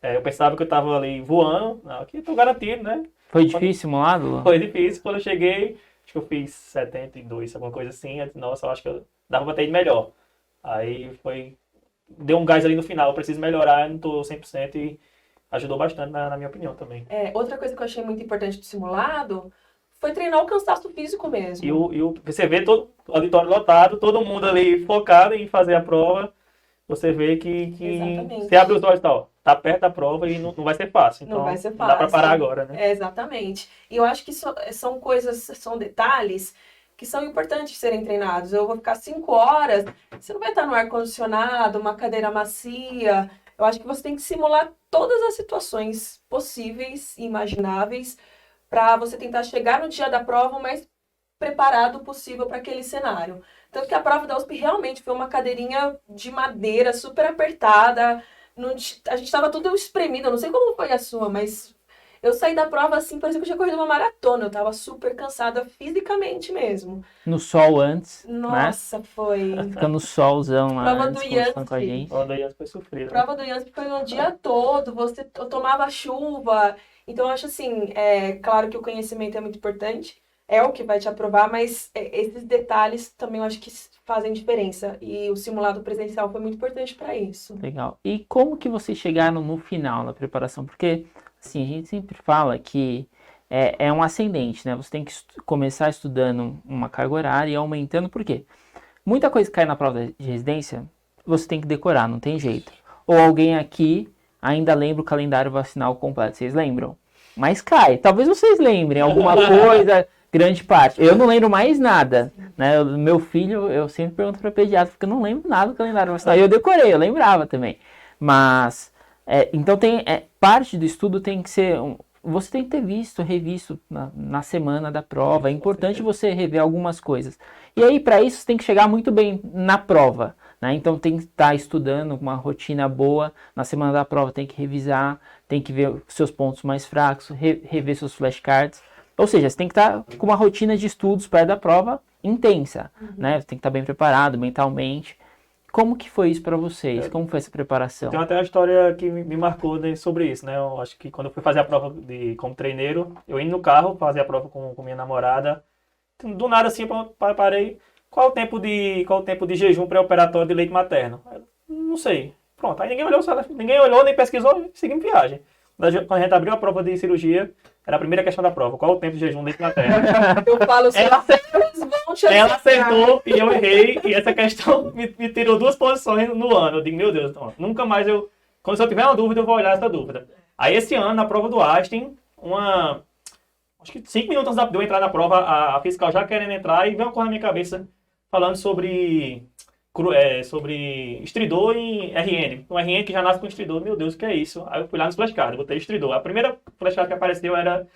Eu pensava que eu estava ali voando, aqui estou garantido, né? Foi difícil o simulado? Foi difícil. Quando eu cheguei, acho que eu fiz 72, alguma coisa assim. Nossa, eu acho que eu dava para ter ido melhor. Aí deu um gás ali no final, eu preciso melhorar, eu não estou 100% e ajudou bastante na minha opinião também. Outra coisa que eu achei muito importante do simulado foi treinar o cansaço físico mesmo. E você vê todo o auditório lotado, todo mundo ali focado em fazer a prova, você vê que você abre os olhos e tal, tá perto da prova e não vai ser fácil. Então, não vai ser fácil. Não dá para parar agora, né? Exatamente. E eu acho que são detalhes que são importantes de serem treinados. Eu vou ficar 5 horas, você não vai estar no ar-condicionado, uma cadeira macia. Eu acho que você tem que simular todas as situações possíveis e imagináveis para você tentar chegar no dia da prova o mais preparado possível para aquele cenário. Tanto que a prova da USP realmente foi uma cadeirinha de madeira super apertada. A gente estava tudo espremido. Eu não sei como foi a sua, mas eu saí da prova assim, parecia que eu tinha corrido uma maratona. Eu estava super cansada fisicamente mesmo. No sol antes, Nossa, né? foi. Ficando no solzão lá Prova antes, do conversando com a gente. Prova do IANSP foi sofrida. Prova do IANSP foi o dia todo. Eu tomava chuva. Então, eu acho assim, claro que o conhecimento é muito importante. É o que vai te aprovar, mas esses detalhes também eu acho que fazem diferença. E o simulado presencial foi muito importante para isso. Legal. E como que vocês chegaram no final na preparação? Porque, assim, a gente sempre fala que é um ascendente, né? Você tem que começar estudando uma carga horária e aumentando. Por quê? Muita coisa que cai na prova de residência, você tem que decorar, não tem jeito. Ou alguém aqui ainda lembra o calendário vacinal completo. Vocês lembram? Mas cai. Talvez vocês lembrem alguma coisa grande parte. Eu não lembro mais nada, né? Meu filho, eu sempre pergunto para pediatra, porque eu não lembro nada do calendário vacinal. E eu decorei, eu lembrava também. Mas, então parte do estudo tem que ser... Você tem que ter revisto na semana da prova. É importante você rever algumas coisas. E aí, para isso, você tem que chegar muito bem na prova, né? Então, tem que estar estudando uma rotina boa. Na semana da prova, tem que revisar, tem que ver os seus pontos mais fracos, rever seus flashcards. Ou seja, você tem que estar com uma rotina de estudos perto da prova intensa, né? Você tem que estar bem preparado mentalmente. Como que foi isso para vocês? Como foi essa preparação? Tem até uma história que me marcou sobre isso, né? Eu acho que quando eu fui fazer a prova como treineiro, eu indo no carro fazer a prova com minha namorada, do nada assim, parei, qual o tempo de jejum pré-operatório de leite materno? Eu, não sei. Pronto, aí ninguém olhou nem pesquisou e seguimos viagem. Quando a gente abriu a prova de cirurgia, era a primeira questão da prova, qual o tempo de jejum de leite materno? Eu falo, Ela acertou e eu errei, e essa questão me tirou 2 posições no ano. Eu digo, meu Deus, então, nunca mais quando eu tiver uma dúvida, eu vou olhar essa dúvida. Aí esse ano, na prova do Einstein, acho que 5 minutos antes de eu entrar na prova, a fiscal já querendo entrar, e veio uma coisa na minha cabeça falando sobre estridor em RN. Um RN que já nasce com estridor, meu Deus, o que é isso? Aí eu fui lá nos flashcards, botei estridor. A primeira flashcard que apareceu era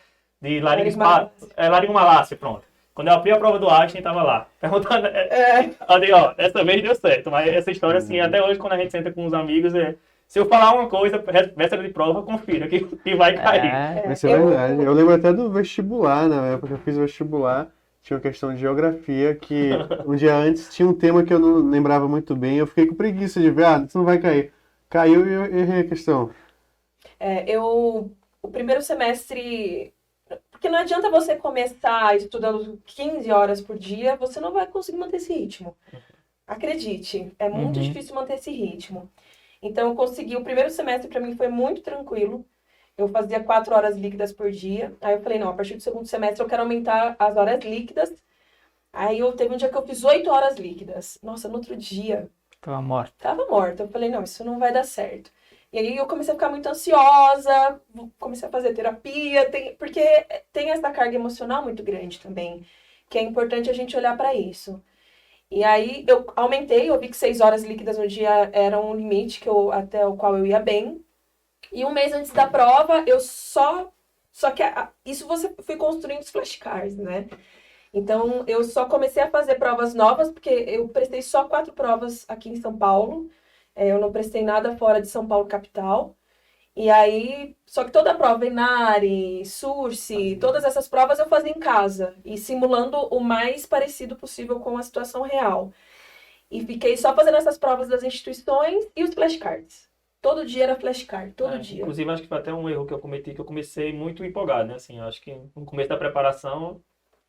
de laringomalácia, pronto. Quando eu abri a prova do Einstein, tava lá. Perguntando. Eu digo, ó, dessa vez deu certo. Mas essa história, assim, até hoje, quando a gente senta com os amigos, se eu falar uma coisa, véspera de prova, confira que vai cair. Isso é verdade. Eu lembro até do vestibular, na época que eu fiz vestibular, tinha uma questão de geografia que um dia antes tinha um tema que eu não lembrava muito bem. Eu fiquei com preguiça de ver, isso não vai cair. Caiu e eu errei a questão. O primeiro semestre... Porque não adianta você começar estudando 15 horas por dia, você não vai conseguir manter esse ritmo. Acredite, é muito difícil manter esse ritmo. Então, eu consegui. O primeiro semestre, para mim, foi muito tranquilo. Eu fazia 4 horas líquidas por dia. Aí eu falei, não, a partir do segundo semestre eu quero aumentar as horas líquidas. Aí teve um dia que eu fiz 8 horas líquidas. Nossa, no outro dia... Tava morta. Eu falei, não, isso não vai dar certo. E aí eu comecei a ficar muito ansiosa, comecei a fazer terapia, porque tem essa carga emocional muito grande também, que é importante a gente olhar para isso. E aí eu aumentei, eu vi que 6 horas líquidas no dia era um limite até o qual eu ia bem. E um mês antes da prova, eu só que isso você fui construindo os flashcards, né? Então eu só comecei a fazer provas novas, porque eu prestei só 4 provas aqui em São Paulo. Eu não prestei nada fora de São Paulo capital. E aí, só que toda a prova, Inari, Sursi, todas essas provas eu fazia em casa. E simulando o mais parecido possível com a situação real. E fiquei só fazendo essas provas das instituições e os flashcards. Todo dia era flashcard, todo dia. Inclusive, acho que foi até um erro que eu cometi, que eu comecei muito empolgado, né? Assim, acho que no começo da preparação,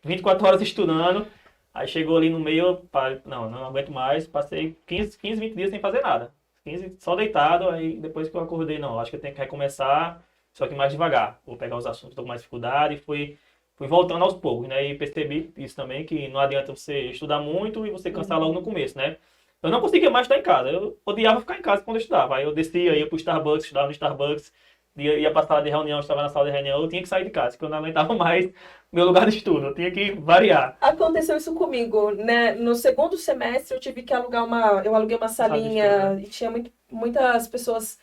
24 horas estudando, aí chegou ali no meio, não aguento mais, passei 15, 20 dias sem fazer nada. 15 só deitado, aí depois que eu acordei, não, acho que eu tenho que recomeçar, só que mais devagar. Vou pegar os assuntos com mais dificuldade e fui voltando aos poucos, né? E percebi isso também, que não adianta você estudar muito e você cansar logo no começo, né? Eu não conseguia mais estar em casa, eu odiava ficar em casa quando eu estudava. Aí eu descia, ia pro Starbucks, estudava no Starbucks, ia pra sala de reunião, estava na sala de reunião, eu tinha que sair de casa, porque eu não aguentava mais meu lugar de estudo, eu tinha que variar. Aconteceu isso comigo, né? No segundo semestre eu tive que eu aluguei uma salinha e tinha muitas pessoas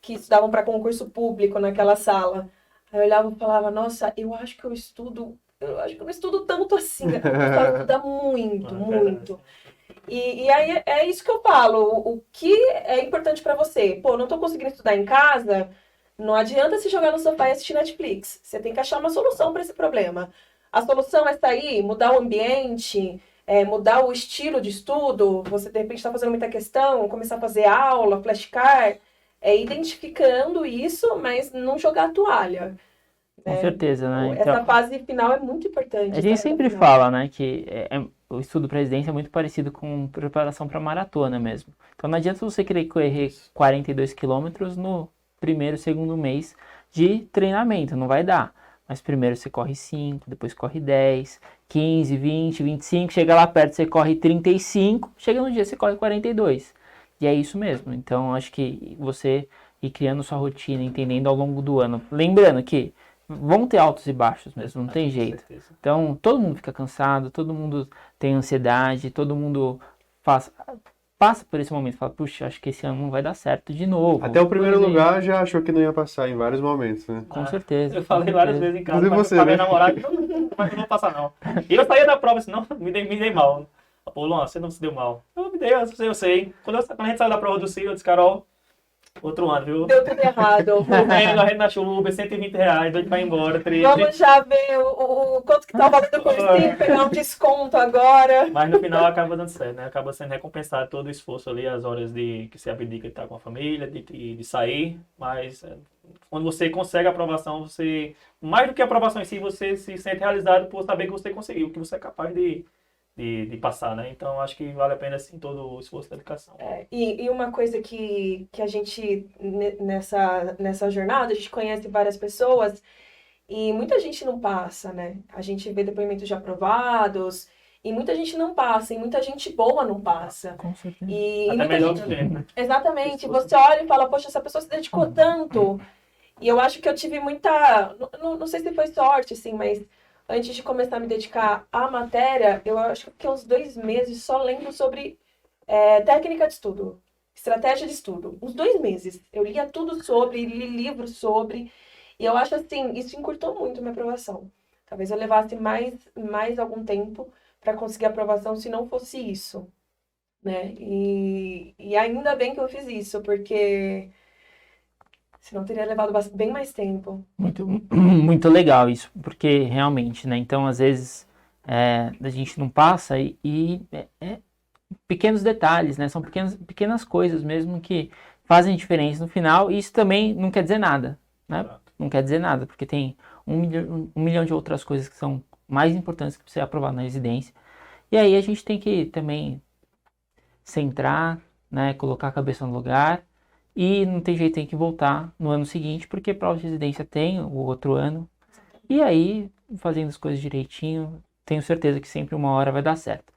que estudavam para concurso público naquela sala. Aí eu olhava e falava, nossa, eu acho que eu não estudo tanto assim, eu quero estudar muito. E aí é isso que eu falo, o que é importante para você? Pô, não tô conseguindo estudar em casa, não adianta se jogar no sofá e assistir Netflix. Você tem que achar uma solução para esse problema. A solução é sair, mudar o ambiente, mudar o estilo de estudo. Você, de repente, está fazendo muita questão, começar a fazer aula, flashcard, identificando isso, mas não jogar a toalha. Com certeza, né? Essa fase final é muito importante. A gente sempre fala, né, que o estudo para residência é muito parecido com preparação para maratona mesmo. Então não adianta você querer correr 42 quilômetros no primeiro, segundo mês de treinamento, não vai dar. Mas primeiro você corre 5, depois corre 10, 15, 20, 25, chega lá perto você corre 35, chega no dia você corre 42. E é isso mesmo. Então acho que você ir criando sua rotina, entendendo ao longo do ano. Lembrando que vão ter altos e baixos mesmo, não tem Com jeito. certeza. Então, todo mundo fica cansado, todo mundo tem ansiedade, todo mundo passa por esse momento, fala, puxa, acho que esse ano não vai dar certo de novo. Até o primeiro Por exemplo. lugar já achou que não ia passar em vários momentos, né? Com certeza. Eu com falei várias certeza. vezes em casa, Inclusive mas você, pra né? minha namorada, mas eu não vou passar não. E eu saía da prova, senão me dei mal. Pô, Luan, você não se deu mal. Eu me dei, eu sei. Quando a gente saiu da prova do Ciro, eu disse, Carol, outro ano, viu? Deu tudo errado. A gente achou o Uber, R$ 120, doido pra ir embora, triste. Vamos já ver quanto que tá o valor do cursinho, pegar um desconto agora. Mas no final acaba dando certo, né? Acaba sendo recompensado todo o esforço ali, as horas que você abdica de estar com a família, de sair. Mas quando você consegue a aprovação, mais do que a aprovação em si, você se sente realizado por saber que você conseguiu, que você é capaz de passar, né? Então acho que vale a pena assim todo o esforço da dedicação. E uma coisa que a gente, nessa jornada, a gente conhece várias pessoas e muita gente não passa, né? A gente vê depoimentos de aprovados e muita gente não passa, e muita gente boa não passa. Com certeza. E Até muita melhor gente... que a gente, né? Exatamente. Você olha e fala, poxa, essa pessoa se dedicou tanto. E eu acho que eu tive muita... Não sei se foi sorte, assim, mas antes de começar a me dedicar à matéria, eu acho que eu fiquei uns 2 meses só lendo sobre técnica de estudo, estratégia de estudo. Uns 2 meses. Eu lia tudo sobre, li livros sobre. E eu acho assim, isso encurtou muito a minha aprovação. Talvez eu levasse mais algum tempo para conseguir a aprovação se não fosse isso, né? E ainda bem que eu fiz isso, porque senão teria levado bem mais tempo. Muito, muito legal isso, porque realmente, né? Então, às vezes, a gente não passa é pequenos detalhes, né? São pequenas coisas mesmo que fazem diferença no final, e isso também não quer dizer nada, né? Exato. Não quer dizer nada, porque tem um milhão de outras coisas que são mais importantes que você aprovar na residência. E aí a gente tem que também centrar, né? Colocar a cabeça no lugar. E não tem jeito, tem que voltar no ano seguinte, porque prova de residência tem o outro ano. E aí, fazendo as coisas direitinho, tenho certeza que sempre uma hora vai dar certo.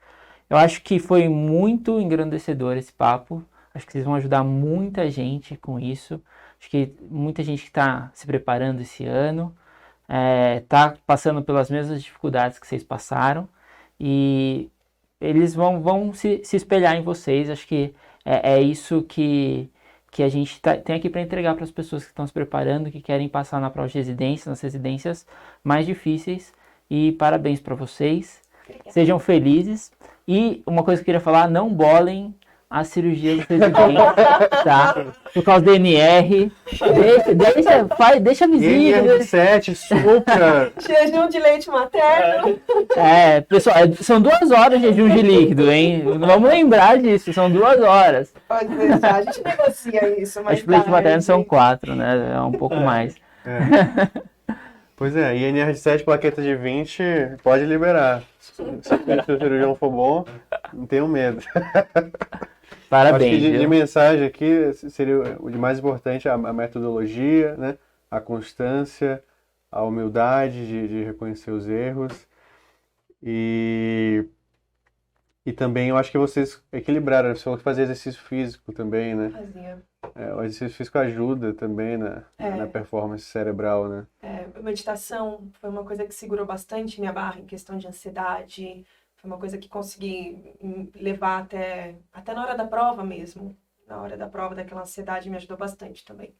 Eu acho que foi muito engrandecedor esse papo. Acho que vocês vão ajudar muita gente com isso. Acho que muita gente que está se preparando esse ano, está passando pelas mesmas dificuldades que vocês passaram. E eles vão se espelhar em vocês. Acho que é isso que a gente tem aqui para entregar para as pessoas que estão se preparando, que querem passar na prova de residência, nas residências mais difíceis. E parabéns para vocês. Obrigada. Sejam felizes. E uma coisa que eu queria falar, não bolem a cirurgia de residência, tá? Por causa do NR. Deixa visível. NR7, Supra. Jejum de leite materno. Pessoal, são 2 horas de jejum de líquido, hein? Vamos lembrar disso, são 2 horas. Pode deixar, a gente negocia isso, mas Acho que leite materno são 4, né? É um pouco mais. Pois é, e NR7, plaqueta de 20, pode liberar. Se o cirurgião for bom, não tenham medo. Parabéns. Acho que de viu? mensagem aqui seria o de mais importante a metodologia, né? A constância, a humildade de reconhecer os erros. E também eu acho que vocês equilibraram, você falou que fazia exercício físico também, né? fazia. O exercício físico ajuda também na performance cerebral, né? Meditação foi uma coisa que segurou bastante minha barra em questão de ansiedade. Foi uma coisa que consegui levar até na hora da prova mesmo. Na hora da prova, daquela ansiedade, me ajudou bastante também.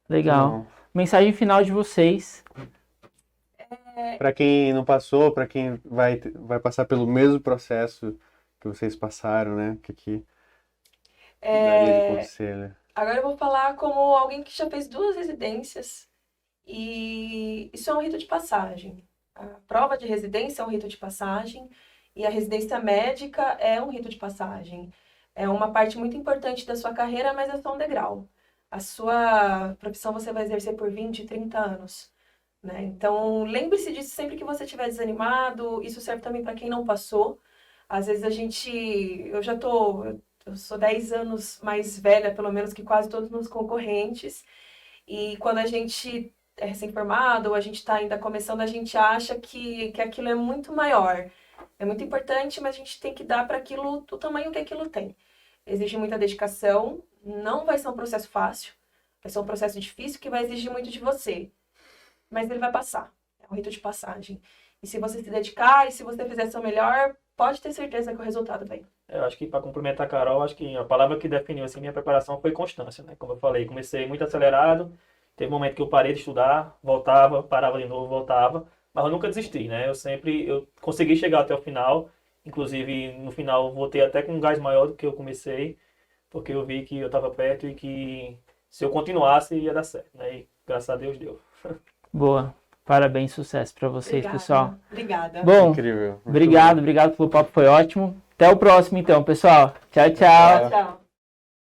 Legal. Bom. Mensagem final de vocês. Para quem não passou, para quem vai passar pelo mesmo processo que vocês passaram, né? Que daria de conselho. Agora eu vou falar como alguém que já fez 2 residências e isso é um rito de passagem. A prova de residência é um rito de passagem e a residência médica é um rito de passagem. É uma parte muito importante da sua carreira, mas é só um degrau. A sua profissão você vai exercer por 20, 30 anos. Né? Então, lembre-se disso sempre que você estiver desanimado. Isso serve também para quem não passou. Às vezes eu sou 10 anos mais velha, pelo menos, que quase todos os meus concorrentes. E quando a gente é recém-formado ou a gente está ainda começando, a gente acha que aquilo é muito maior. É muito importante, mas a gente tem que dar para aquilo o tamanho que aquilo tem. Exige muita dedicação, não vai ser um processo fácil, vai ser um processo difícil que vai exigir muito de você. mas ele vai passar. É um rito de passagem. E se você se dedicar e se você fizer seu melhor, pode ter certeza que o resultado vem. Eu acho que para complementar a Carol, acho que a palavra que definiu assim minha preparação foi constância, né? Como eu falei, comecei muito acelerado, teve um momento que eu parei de estudar, voltava, parava de novo, voltava, mas eu nunca desisti, né? Eu consegui chegar até o final, inclusive no final voltei até com um gás maior do que eu comecei, porque eu vi que eu estava perto e que se eu continuasse ia dar certo, né? E graças a Deus deu. Boa. Parabéns, sucesso para vocês, Obrigada. pessoal. Obrigada. Bom, Incrível. Muito obrigado pelo papo, foi ótimo. Até o próximo, então, pessoal. Tchau, tchau. Tchau.